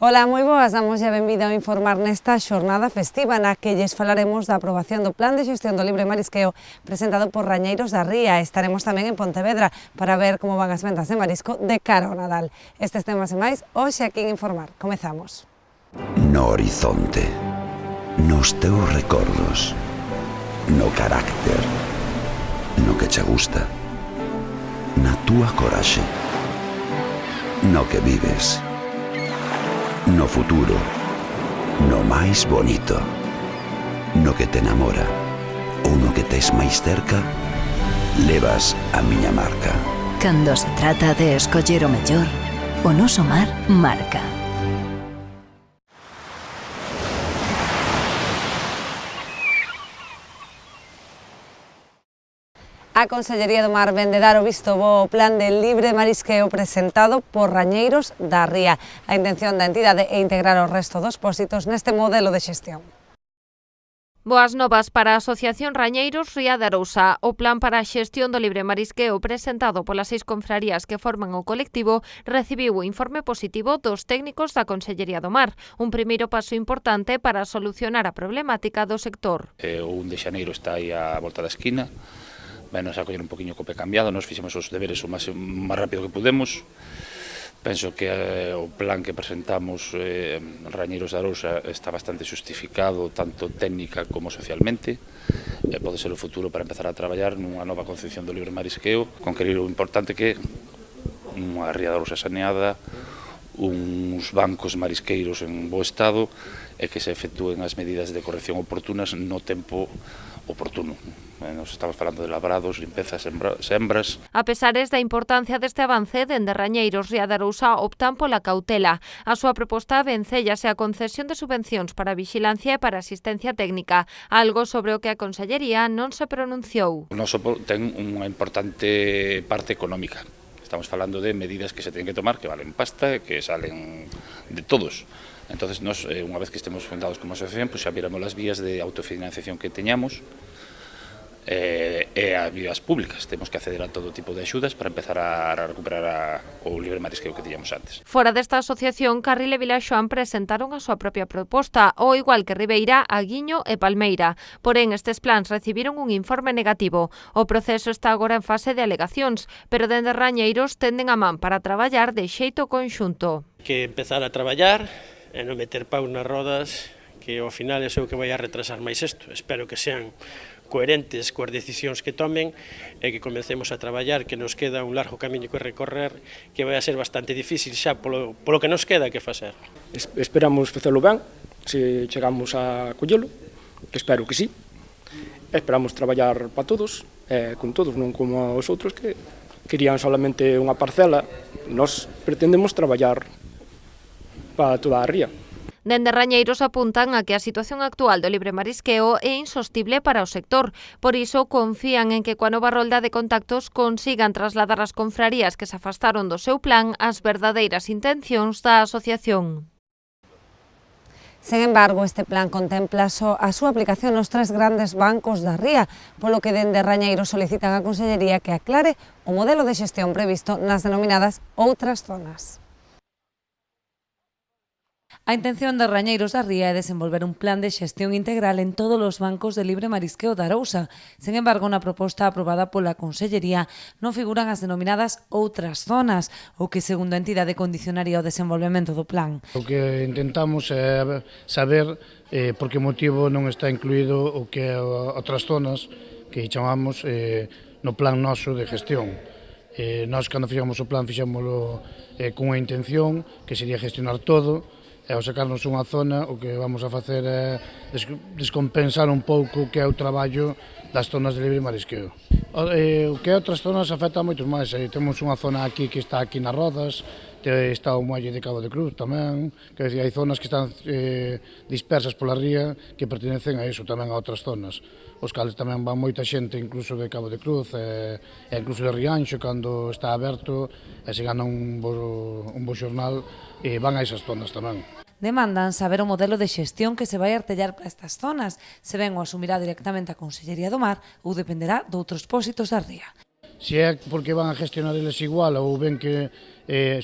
Ola, moi boas, damos a benvida ao informar nesta xornada festiva na que lles falaremos da aprobación do Plan de Xestión do Libre Marisqueo presentado por Rañeiros da Ría. Estaremos tamén en Pontevedra para ver como van as ventas de marisco de cara ao Nadal. Estes temas e máis, hoxe aquí en Informar. Comezamos. No horizonte, nos teus recordos, no carácter, no que che gusta, na túa coraxe, no que vives, no futuro, no máis bonito, no que te enamora ou no que tes máis cerca, levas a miña marca. Cando se trata de escoller o mellor, o noso mar marca. A Consellería do Mar vén de dar o visto bo ao Plan de Libre Marisqueo presentado por Rañeiros da Ría. A intención da entidade é integrar o resto dos pósitos neste modelo de xestión. Boas novas para a Asociación Rañeiros Ría de Arousa. O plan para a xestión do libre marisqueo presentado polas 6 confrarías que forman o colectivo recibiu o informe positivo dos técnicos da Consellería do Mar, un primeiro paso importante para solucionar a problemática do sector. O 1 de xaneiro está aí á volta da esquina, venos a coller un poquinho cope cambiado, nos fixemos os deberes o máis rápido que pudemos. Penso que o plan que presentamos Rañeiros de Arousa está bastante justificado, tanto técnica como socialmente. Pode ser o futuro para empezar a traballar nunha nova concepción do libre marisqueo, conquerir o importante que unha ría de Arousa saneada, uns bancos marisqueiros en bo estado e que se efectúen as medidas de corrección oportunas no tempo oportuno. Nos estamos falando de labrados, limpezas, sembras. A pesares da importancia deste avance, dende Rañeiros Ría de Arousa optan pola cautela. A súa proposta vencéllase a concesión de subvencións para vixilancia e para asistencia técnica, algo sobre o que a Consellería non se pronunciou. O noso ten unha importante parte económica. Estamos falando de medidas que se teñen que tomar, que valen pasta, que salen de todos. Entonces, nos, unha vez que estemos fundados como asociación, pues xa viramos as vías de autofinanciación que teñamos e as vías públicas. Temos que acceder a todo tipo de axudas para empezar a recuperar o libre marisqueo que teñamos antes. Fora desta asociación, Carril e Vilaxoán presentaron a súa propia proposta, ao igual que Ribeira, Aguiño e Palmeira. Porén, estes plans recibiron un informe negativo. O proceso está agora en fase de alegacións, pero dende Rañeiros tenden a man para traballar de xeito conxunto. Que empezar a traballar e non meter pau nas rodas, que ao final é o que vai a retrasar máis isto. Espero que sean coherentes coas decisións que tomen e que comecemos a traballar, que nos queda un largo camiño que recorrer, que vai a ser bastante difícil xa polo que nos queda que facer. Esperamos facelo ben, se chegamos a collelo, que espero que sí. Esperamos traballar para todos, con todos, non como os outros que querían solamente unha parcela. Nós pretendemos traballar para toda a ría. Dende Rañeiros apuntan a que a situación actual do libre marisqueo é insostible para o sector. Por iso, confían en que coa nova rolda de contactos consigan trasladar as confrarías que se afastaron do seu plan ás verdadeiras intencións da asociación. Sen embargo, este plan contempla só a súa aplicación nos 3 grandes bancos da ría, polo que dende Rañeiros solicitan á Consellería que aclare o modelo de xestión previsto nas denominadas outras zonas. A intención de Rañeiros da Ría é desenvolver un plan de xestión integral en todos os bancos de libre marisqueo da Arousa. Sen embargo, na proposta aprobada pola Consellería non figuran as denominadas outras zonas, o que, segundo a entidade, condicionaría o desenvolvemento do plan. O que intentamos é saber por que motivo non está incluído o que é outras zonas que chamamos no plan noso de gestión. Nós, cando fixamos o plan, fixámoslo con unha intención que sería gestionar todo. E ao sacarnos unha zona, o que vamos a facer é descompensar un pouco o que é o traballo das zonas de libre marisqueo. O que é outras zonas afecta a moitos máis. Temos unha zona aquí que está aquí nas Rodas, está o muelle de Cabo de Cruz tamén, que hai zonas que están dispersas pola ría que pertenecen a iso, tamén a outras zonas. Os cales tamén van moita xente, incluso de Cabo de Cruz e incluso de Rianxo, cando está aberto e se gana un bo xornal, van a esas zonas tamén. Demandan saber o modelo de xestión que se vai artellar para estas zonas, se ben o asumirá directamente a Consellería do Mar ou dependerá doutros pósitos da ría. Se é porque van a gestionar eles igual ou ven que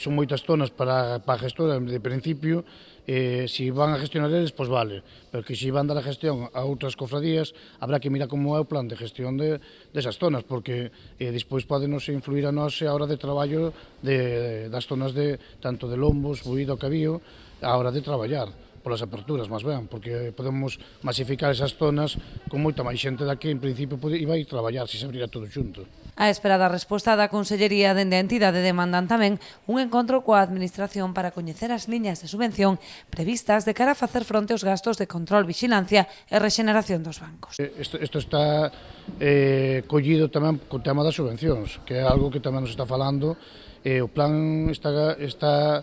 son moitas zonas para a gestora de principio, se van a gestionar eles, pois vale, pero que se van dar a gestión a outras cofradías, habrá que mirar como é o plan de gestión desas zonas, porque despois podenos influir a nós a hora de traballo das zonas tanto de Lombos, Buído, Cabío, a hora de traballar polas aperturas, máis ben, porque podemos masificar esas zonas con moita máis xente da que en principio iba a ir traballar se se abrira todo xunto. A esperada resposta da Consellería dende a entidade demandan tamén un encontro coa Administración para coñecer as liñas de subvención previstas de cara a facer fronte aos gastos de control, vixilancia e rexeneración dos bancos. Isto está collido tamén co tema das subvencións, que é algo que tamén nos está falando. O plan está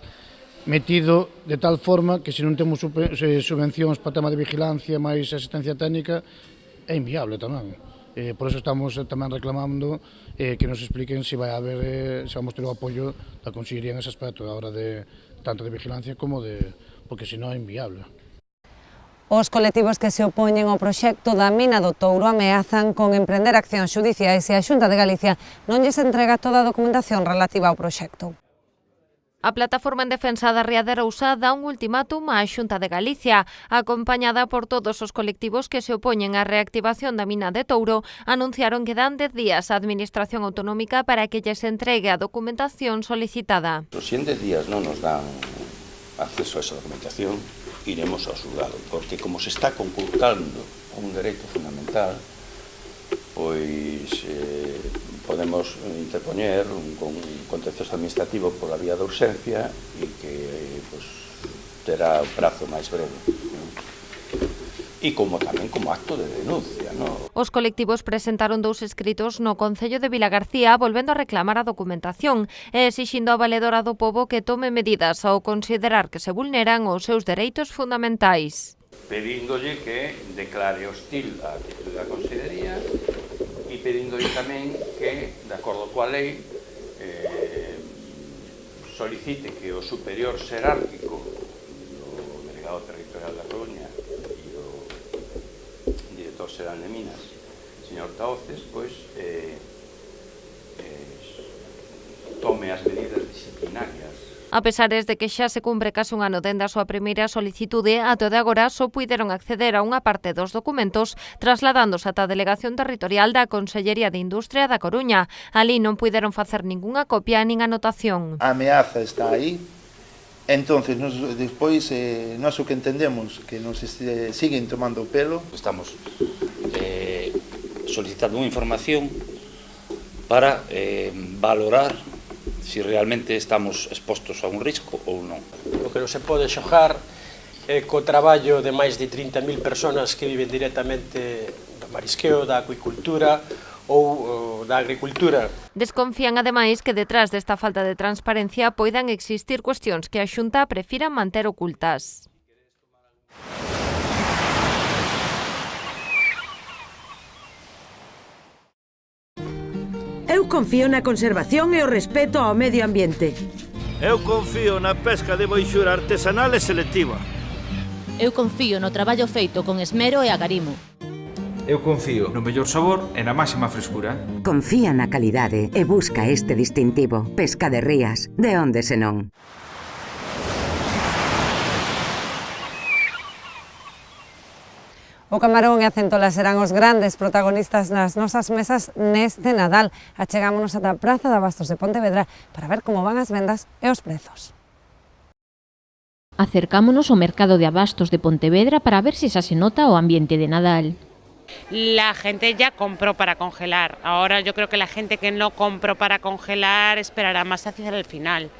metido de tal forma que se non temos subvencións para tema de vigilancia máis asistencia técnica é inviable tamén. Por eso estamos tamén reclamando que nos expliquen se vai haber, se vamos ter o apoio da Consellería en ese aspecto, a hora de tanto de vigilancia como porque senón é inviable. Os colectivos que se opoñen ao proxecto da mina do Touro ameazan con emprender accións xudiciais se a Xunta de Galicia non lles entrega toda a documentación relativa ao proxecto. A Plataforma en Defensa da Ría de Arousa dá un ultimátum á Xunta de Galicia. Acompañada por todos os colectivos que se opoñen á reactivación da mina de Touro, anunciaron que dan 10 días á Administración Autonómica para que lles entregue a documentación solicitada. Si en 10 días non nos dan acceso a esa documentación, iremos ao xulgado, porque como se está conculcando un dereito fundamental, pois podemos interpoñer un contencioso administrativo pola vía de urxencia e que terá o prazo máis breve. E tamén como acto de denuncia. Os colectivos presentaron 2 escritos no Concello de Vilagarcía volvendo a reclamar a documentación e exixindo a Valedora do Pobo que tome medidas ao considerar que se vulneran os seus dereitos fundamentais. Pedíndolle que declare hostil a Consellería e pedíndolle tamén que, de acordo coa lei, solicite que o superior xerárquico do delegado territorial da Coruña e o director xeral de Minas, señor Taoces, pois tome as medidas disciplinarias. A pesares de que xa se cumpre case un ano dende a súa primeira solicitude, até de agora só puideron acceder a unha parte dos documentos trasladándose ata a Delegación Territorial da Consellería de Industria da Coruña. Ali non puideron facer ningunha copia nin anotación. A ameaza está aí, entonces despois nós o que entendemos que nos siguen tomando o pelo. Estamos solicitando unha información para valorar si realmente estamos expostos a un risco ou non. O que non se pode xogar é co traballo de máis de 30.000 persoas que viven directamente do marisqueo, da acuicultura ou da agricultura. Desconfían ademais que detrás desta falta de transparencia poidan existir cuestións que a Xunta prefira manter ocultas. Eu confío na conservación e o respeto ao medio ambiente. Eu confío na pesca de boixura artesanal e selectiva. Eu confío no traballo feito con esmero e agarimo. Eu confío no mellor sabor e na máxima frescura. Confía na calidade e busca este distintivo. Pesca de Rías, de onde senón. O camarón e a centola serán os grandes protagonistas nas nosas mesas neste Nadal. Achegámonos ata a Praza de Abastos de Pontevedra para ver como van as vendas e os prezos. Acercámonos ao mercado de abastos de Pontevedra para ver se xa se nota o ambiente de Nadal. La gente ya compró para congelar. Ahora yo creo que la gente que no compró para congelar esperará más hacia el final.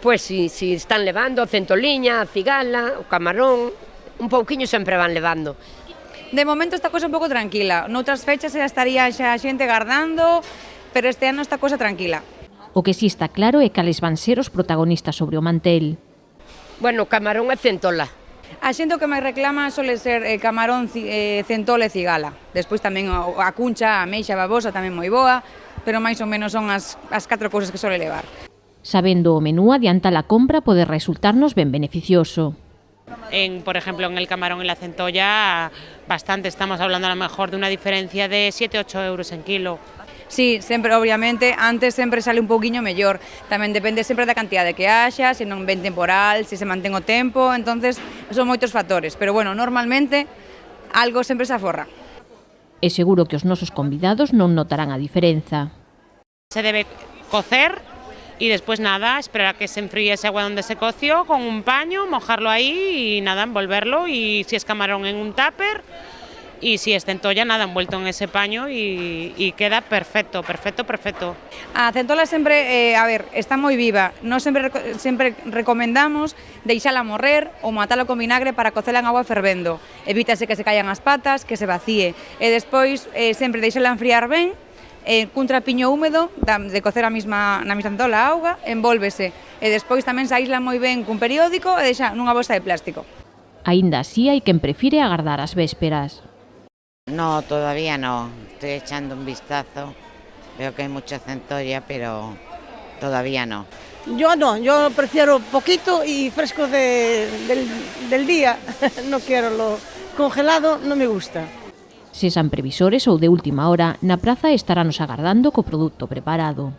Pues si están levando centoliña, cigala, o camarón, un pouquiño sempre van levando. De momento esta cosa un pouco tranquila. Noutras fechas xa estaría xa a xente gardando, pero este ano esta cosa tranquila. O que si está claro é cales van ser os protagonistas sobre o mantel. Bueno, camarón e centola. A xente o que máis reclama sole ser camarón, centola e cigala. Despois tamén a cuncha, a ameixa, a babosa tamén moi boa, pero máis ou menos son as 4 cousas que sole levar. Sabendo o menú, adiantar a compra pode resultarnos ben beneficioso. Por ejemplo, en el camarón y la centolla, bastante. Estamos hablando a lo mejor de una diferencia de 7-8 euros en kilo. Sí, sempre, obviamente, antes sempre sale un pouquiño mellor. Tamén depende sempre da cantidade que haxa, se non ven temporal, se mantén o tempo, entonces son moitos factores. Pero bueno, normalmente algo sempre se aforra. E seguro que os nosos convidados non notarán a diferenza. Se debe cocer y después nada, esperar a que se enfríe ese agua donde se coció con un paño, mojarlo ahí y nada, envolverlo, y si es camarón en un tupper. Y si es centolla, nada, envuelto en ese paño y queda perfecto, perfecto, perfecto. A centola sempre, a ver, está moi viva. Nós sempre recomendamos deixala morrer ou matala con vinagre para cocela en agua fervendo. Evítase que se caian as patas, que se vacíe. E despois sempre deixala enfriar ben, cun trapiño húmedo de cocer na mesma centola a auga, envólvese. E despois tamén se aísla moi ben cun periódico e deixa nunha bolsa de plástico. Aínda así hai quen prefire agardar as vésperas. No, todavía no. Estoy echando un vistazo. Veo que hay mucha centolla, pero todavía no. Yo no, yo prefiero poquito y fresco del día. No quiero lo congelado, no me gusta. Se san previsores ou de última hora, na praza estarános agardando co produto preparado.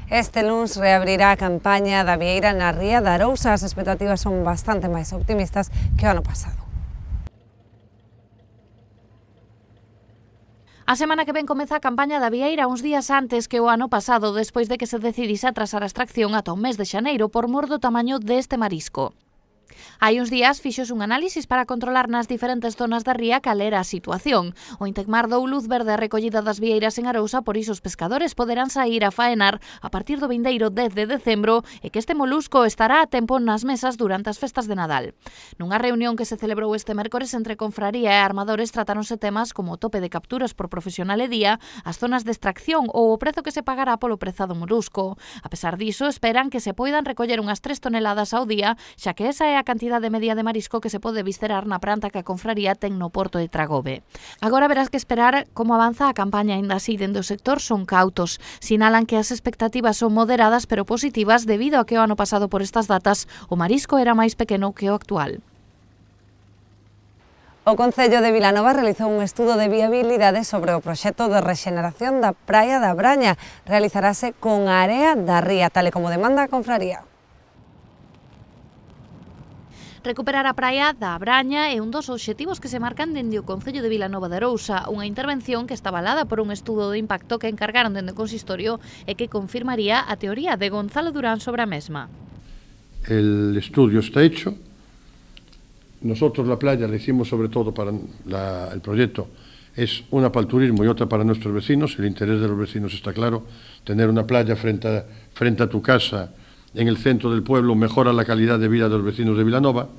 Este luns reabrirá a campaña da Vieira na Ría da Arousa. As expectativas son bastante máis optimistas que o ano pasado. A semana que ven comeza a campaña da Vieira uns días antes que o ano pasado, despois de que se decidise atrasar a extracción ata o mes de xaneiro por mor do tamaño deste marisco. Hai uns días fixos un análisis para controlar nas diferentes zonas da ría cal era a situación. O Intecmar dou luz verde a recollida das vieiras en Arousa, por iso os pescadores poderán saír a faenar a partir do vindeiro 10 de decembro e que este molusco estará a tempo nas mesas durante as festas de Nadal. Nunha reunión que se celebrou este mércores entre Confraría e armadores tratáronse temas como o tope de capturas por profesional e día, as zonas de extracción ou o prezo que se pagará polo prezado molusco. A pesar diso, esperan que se poidan recoller unhas 3 toneladas ao día, xa que esa é a cantidade media de marisco que se pode viscerar na planta que a Confraría ten no porto de Tragobe. Agora verás que esperar como avanza a campaña. Ainda así, dende o sector son cautos. Sinalan que as expectativas son moderadas pero positivas debido a que o ano pasado por estas datas o marisco era máis pequeno que o actual. O Concello de Vilanova realizou un estudo de viabilidade sobre o proxecto de rexeneración da praia da Braña. Realizarase con a area da ría, tal e como demanda a Confraría. Recuperar a praia da Braña é un dos obxectivos que se marcan dende o Concello de Vilanova de Arousa, unha intervención que está avalada por un estudo de impacto que encargaron dende o consistorio e que confirmaría a teoría de Gonzalo Durán sobre a mesma. El estudio está hecho. Nosotros la playa la hicimos sobre todo para el proyecto, es una para el turismo y otra para nuestros vecinos. El interés de los vecinos está claro. Tener una playa frente a tu casa en el centro del pueblo mejora la calidad de vida de los vecinos de Vilanova,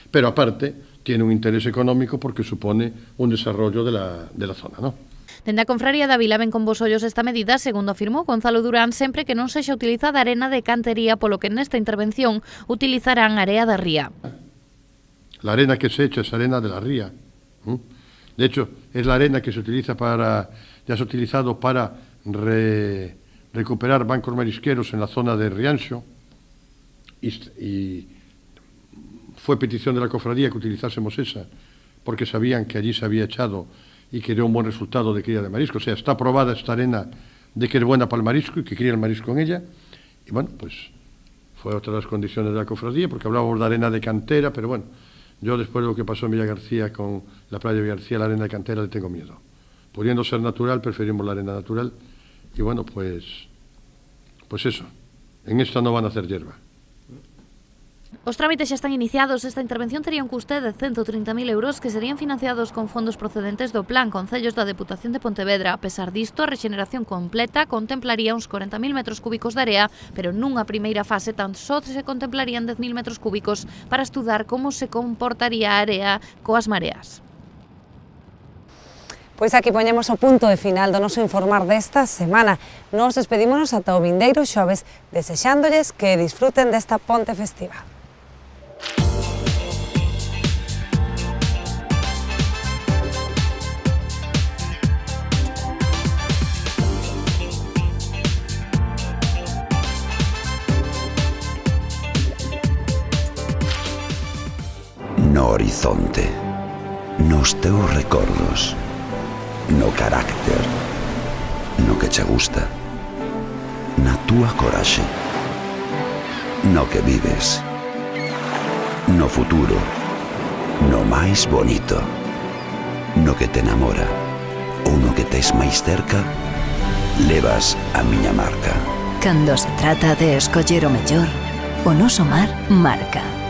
pero aparte tiene un interés económico porque supone un desarrollo de la zona, ¿no? Dende a Confraría da Vila ven con bos ollos esta medida, segundo afirmou Gonzalo Durán, sempre que non sexa utilizada arena de cantería, polo que nesta intervención utilizarán area da ría. La arena que se echa es arena de la ría. De hecho, es la arena que se utiliza ya se ha utilizado para recuperar bancos marisqueros en la zona de Rianxo. Y fue petición de la cofradía que utilizásemos esa, porque sabían que allí se había echado y que dio un buen resultado de cría de marisco. O sea, está probada esta arena de que es buena para el marisco y que cría el marisco en ella. Y bueno, pues fue otra de las condiciones de la cofradía, porque hablábamos de arena de cantera, pero bueno, yo después de lo que pasó en Villa García con la playa de Villa García, la arena de cantera le tengo miedo. Pudiendo ser natural, preferimos la arena natural. Y bueno, pues eso, en esta no van a hacer hierba. Os trámites xa están iniciados. Esta intervención tería un custe de 130.000 euros que serían financiados con fondos procedentes do Plan Concellos da Deputación de Pontevedra. A pesar disto, a rexeneración completa contemplaría uns 40.000 metros cúbicos de area, pero nunha primeira fase tan só se contemplarían 10.000 metros cúbicos para estudar como se comportaría a area coas mareas. Pois aquí poñemos o punto de final do noso informar desta semana. Nos despedímonos ata o vindeiro xoves, desexándolles que disfruten desta ponte festiva. No horizonte, nos teus recordos, no carácter, no que che gusta, na túa coraxe, no que vives, no futuro, no máis bonito, no que te enamora ou no que tes máis cerca, levas a miña marca. Cando se trata de escoller o mellor, o noso mar marca.